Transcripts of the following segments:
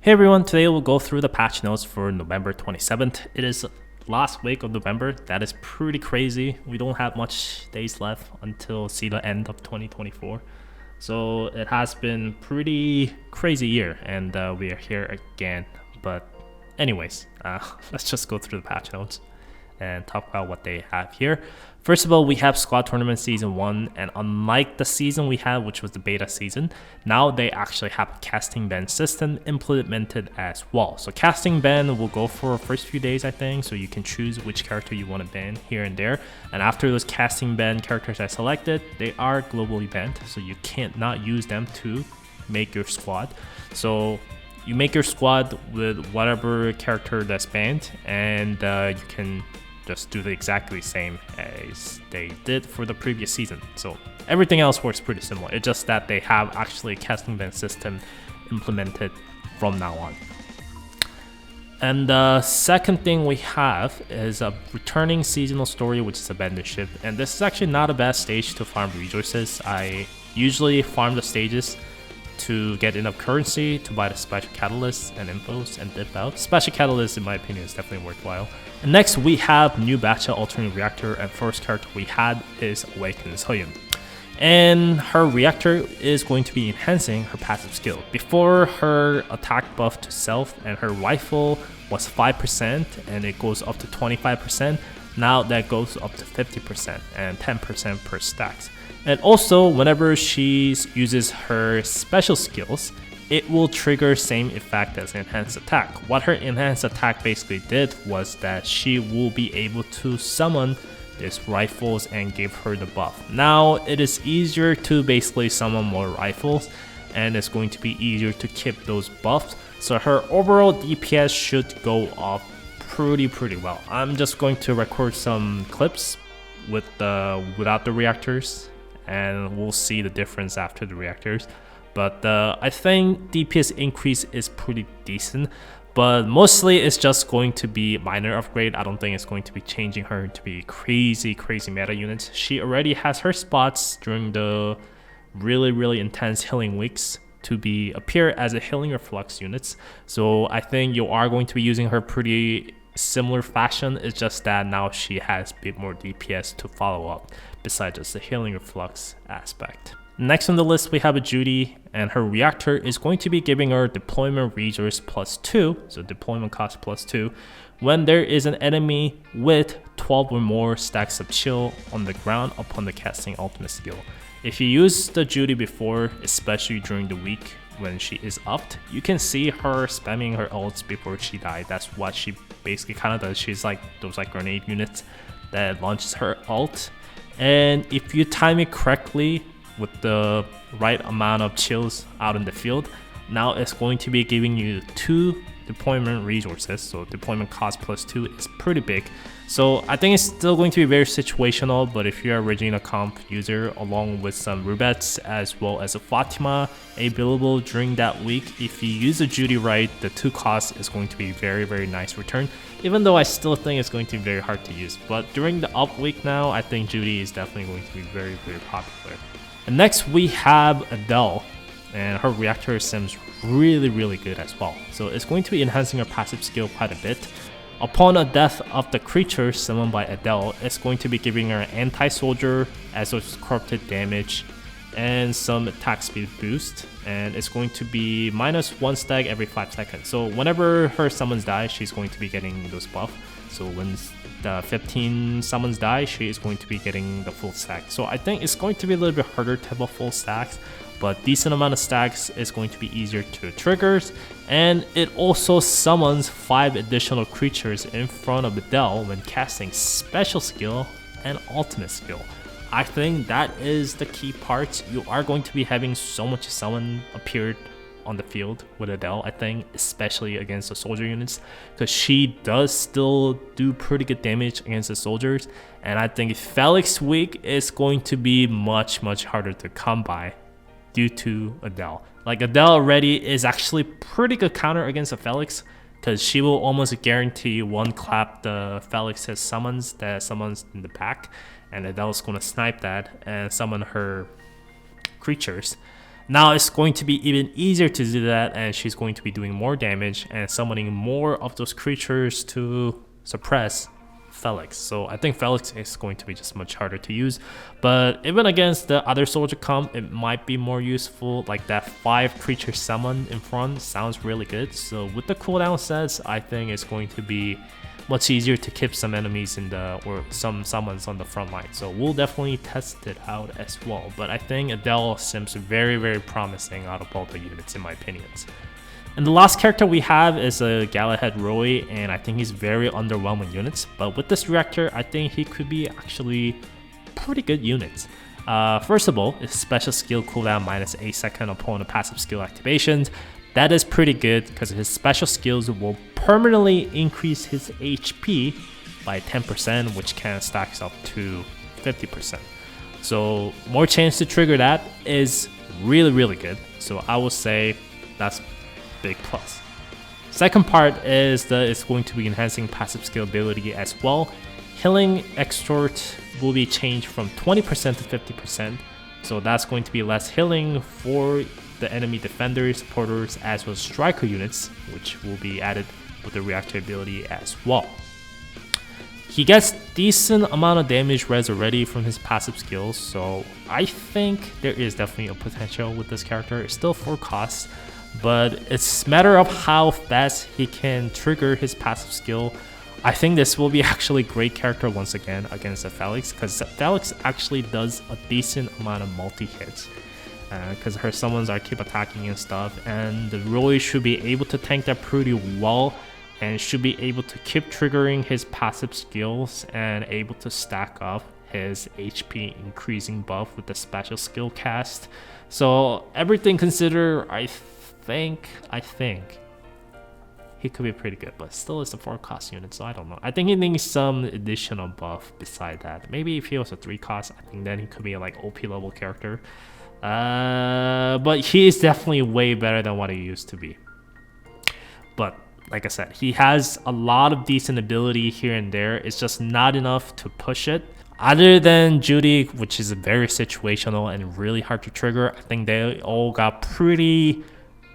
Hey everyone, today we'll go through the patch notes for November 27th. It is last week of November. That is pretty crazy. We don't have much days left until see the end of 2024. So it has been pretty crazy year and we are here again. But anyways, let's just go through the patch notes and talk about what they have here. First of all, we have Squad Tournament Season 1, and unlike the season we had, which was the beta season, now they actually have a casting ban system implemented as well. So casting ban will go for first few days, I think, so you can choose which character you want to ban here and there. And after those casting ban characters are selected, they are globally banned, so you can't not use them to make your squad. So you make your squad with whatever character that's banned, and you can just do the exactly same as they did for the previous season. So everything else works pretty similar. It's just that they have actually a casting ban system implemented from now on. And the second thing we have is a returning seasonal story, which is a bandit ship. And this is actually not a bad stage to farm resources. I usually farm the stages to get enough currency to buy the special catalysts and infos and dip out. Special catalyst, in my opinion, is definitely worthwhile. And next we have new batch of alternate reactor, and first character we had is Awaken's Reun. And her reactor is going to be enhancing her passive skill. Before, her attack buff to self and her rifle was 5% and it goes up to 25%. Now that goes up to 50% and 10% per stacks. And also, whenever she uses her special skills, it will trigger same effect as enhanced attack. What her enhanced attack basically did was that she will be able to summon these rifles and give her the buff. Now it is easier to basically summon more rifles, and it's going to be easier to keep those buffs. So her overall DPS should go up pretty well. I'm just going to record some clips with without the reactors, and we'll see the difference after the reactors. But I think DPS increase is pretty decent, but mostly it's just going to be minor upgrade. I don't think it's going to be changing her to be crazy meta units. She already has her spots during the really intense healing weeks to appear as a healing reflux units. So I think you are going to be using her pretty similar fashion. It's just that now she has a bit more DPS to follow up besides just the healing reflux aspect. Next on the list we have a Judy, and her reactor is going to be giving her deployment resource +2, so deployment cost +2, when there is an enemy with 12 or more stacks of chill on the ground upon the casting ultimate skill. If you use the Judy before, especially during the week when she is upped, you can see her spamming her ults before she died. That's what she basically kind of does. She's like those grenade units that launches her ult, and if you time it correctly with the right amount of chills out in the field, now it's going to be giving you 2 deployment resources. So deployment cost +2 is pretty big. So I think it's still going to be very situational, but if you're a Regina comp user along with some Rubettes as well as a Fatima available during that week, if you use a Judy right, the 2 costs is going to be very nice return, even though I still think it's going to be very hard to use. But during the up week now, I think Judy is definitely going to be very popular. And next we have Adele, and her reactor seems really good as well. So it's going to be enhancing her passive skill quite a bit. Upon a death of the creature summoned by Adele, it's going to be giving her anti-soldier as well as corrupted damage and some attack speed boost, and it's going to be -1 stack every 5 seconds. So whenever her summons die, she's going to be getting those buff. So when the 15 summons die, she is going to be getting the full stack. So I think it's going to be a little bit harder to have a full stacks, but decent amount of stacks is going to be easier to triggers, and it also summons 5 additional creatures in front of Adele when casting special skill and ultimate skill. I think that is the key part. You are going to be having so much summon appeared on the field with Adele, I think, especially against the soldier units, because she does still do pretty good damage against the soldiers, and I think Felix week is going to be much harder to come by due to Adele. Like, Adele already is actually pretty good counter against the Felix, because she will almost guarantee one clap the Felix's summons that summons in the back, and Adele's going to snipe that and summon her creatures. Now it's going to be even easier to do that, and she's going to be doing more damage and summoning more of those creatures to suppress Felix. So I think Felix is going to be just much harder to use, but even against the other soldier comp, it might be more useful. Like that 5 creature summon in front sounds really good. So with the cooldown sets, I think it's going to be much easier to keep some enemies in the, or some summons on the front line. So we'll definitely test it out as well. But I think Adele seems very, very promising out of all the units in my opinions. And the last character we have is a Galahad Reun, and I think he's very underwhelming units. But with this reactor, I think he could be actually pretty good units. First of all, his special skill cooldown minus 8 second upon a passive skill activations. That is pretty good because his special skills will permanently increase his HP by 10%, which can stack up to 50%. So more chance to trigger that is really, really good. So I will say that's big plus. Second part is that it's going to be enhancing passive skill ability as well. Healing extort will be changed from 20% to 50%. So that's going to be less healing for the enemy defenders, supporters, as well as striker units, which will be added with the reactor ability as well. He gets decent amount of damage res already from his passive skills, so I think there is definitely a potential with this character. It's still 4 costs, but it's a matter of how fast he can trigger his passive skill. I think this will be actually a great character once again against the Felix, because Felix actually does a decent amount of multi-hits. Because her summons are keep attacking and stuff, and the Reun should be able to tank that pretty well and should be able to keep triggering his passive skills and able to stack up his HP increasing buff with the special skill cast. So everything considered, I think he could be pretty good, but still it's a 4 cost unit, so I don't know. I think he needs some additional buff beside that. Maybe if he was a 3 cost, I think then he could be a like OP level character. But he is definitely way better than what he used to be. But like I said, he has a lot of decent ability here and there. It's just not enough to push it. Other than Judy, which is very situational and really hard to trigger, I think they all got pretty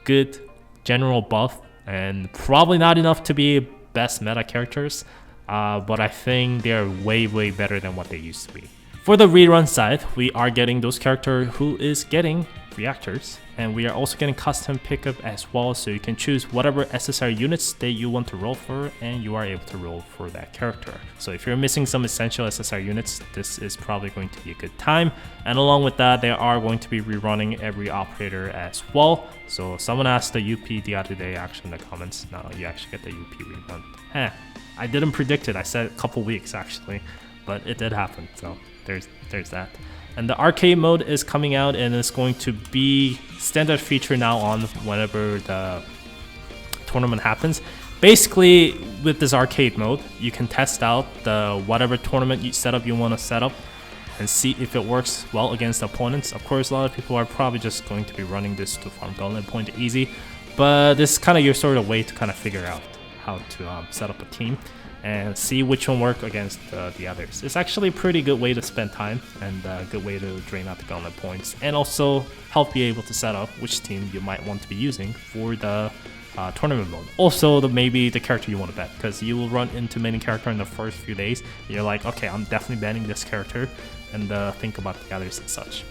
good general buff and probably not enough to be best meta characters. But I think they're way, way better than what they used to be. For the rerun side, we are getting those characters who is getting reactors, and we are also getting custom pickup as well, so you can choose whatever SSR units that you want to roll for, and you are able to roll for that character. So if you're missing some essential SSR units, this is probably going to be a good time. And along with that, they are going to be rerunning every operator as well. So someone asked the UP the other day actually in the comments. No, you actually get the UP rerun. I didn't predict it. I said a couple weeks actually, but it did happen. So there's that. And the arcade mode is coming out, and it's going to be standard feature now on whenever the tournament happens. Basically, with this arcade mode, you can test out the whatever tournament setup you want to set up and see if it works well against opponents. Of course, a lot of people are probably just going to be running this to farm Galahad point easy, but this is kind of your sort of way to kind of figure out how to set up a team and see which one work against the others. It's actually a pretty good way to spend time and a good way to drain out the Galahad points, and also help you able to set up which team you might want to be using for the tournament mode. Also, maybe the character you want to bet, because you will run into many characters in the first few days. You're like, okay, I'm definitely betting this character, and think about the others and such.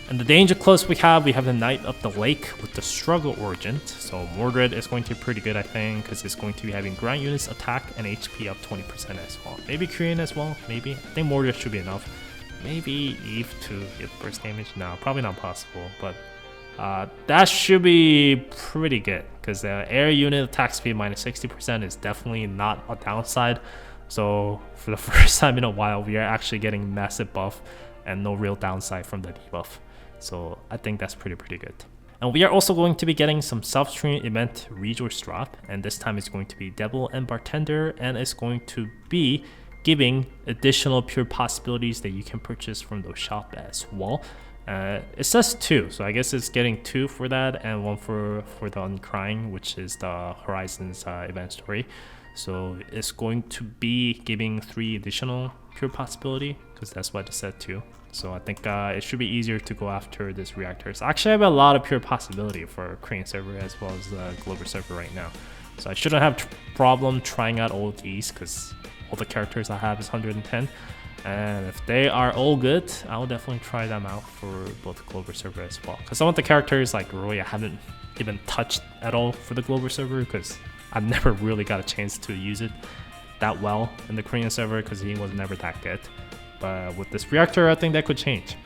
And the danger close we have the Knight of the Lake with the Struggle Origin. So Mordred is going to be pretty good, I think, because it's going to be having ground units attack and HP up 20% as well. Maybe Korean as well, maybe. I think Mordred should be enough. Maybe Eve to get burst damage. No, probably not possible, but that should be pretty good, because the air unit attack speed minus 60% is definitely not a downside. So for the first time in a while, we are actually getting massive buff and no real downside from the debuff. So I think that's pretty good. And we are also going to be getting some self-stream event resource drop, and this time it's going to be Devil and Bartender, and it's going to be giving additional pure possibilities that you can purchase from the shop as well. It says 2, so I guess it's getting 2 for that, and 1 for the Uncrying, which is the Horizons event story. So it's going to be giving 3 additional pure possibility because that's what it said too. So I think it should be easier to go after this Reactors. Actually, I have a lot of pure possibility for Korean server as well as the global server right now. So I shouldn't have problem trying out all of these because all the characters I have is 110. And if they are all good, I'll definitely try them out for both global server as well. Because some of the characters like Reun I haven't even touched at all for the global server because I've never really got a chance to use it that well in the Korean server because he was never that good. But with this Reactor, I think that could change.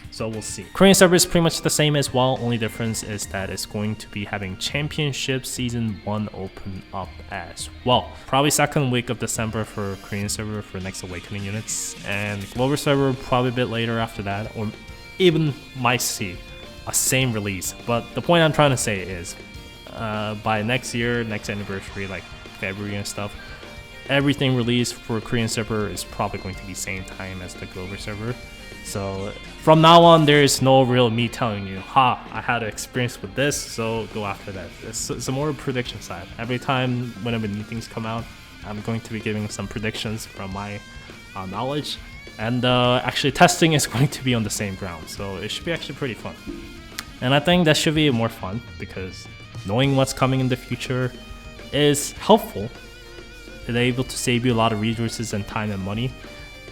So we'll see. Korean server is pretty much the same as well. Only difference is that it's going to be having Championship Season 1 open up as well. Probably second week of December for Korean server for Next Awakening units. And global server probably a bit later after that. Or even might see a same release. But the point I'm trying to say is by next year, next anniversary, like February and stuff, everything released for Korean server is probably going to be same time as the global server. So from now on, there is no real me telling you, I had an experience with this, so go after that. It's a more prediction side. Every time whenever new things come out, I'm going to be giving some predictions from my knowledge. And actually testing is going to be on the same ground, so it should be actually pretty fun. And I think that should be more fun because knowing what's coming in the future is helpful. It's able to save you a lot of resources and time and money,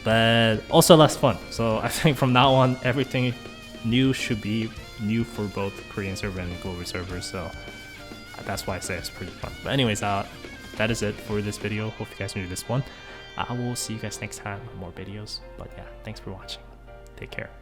but also less fun. So I think from now on, everything new should be new for both Korean server and global server. So that's why I say it's pretty fun. But anyways, that is it for this video. Hope you guys enjoyed this one. I will see you guys next time with more videos. But yeah, thanks for watching. Take care.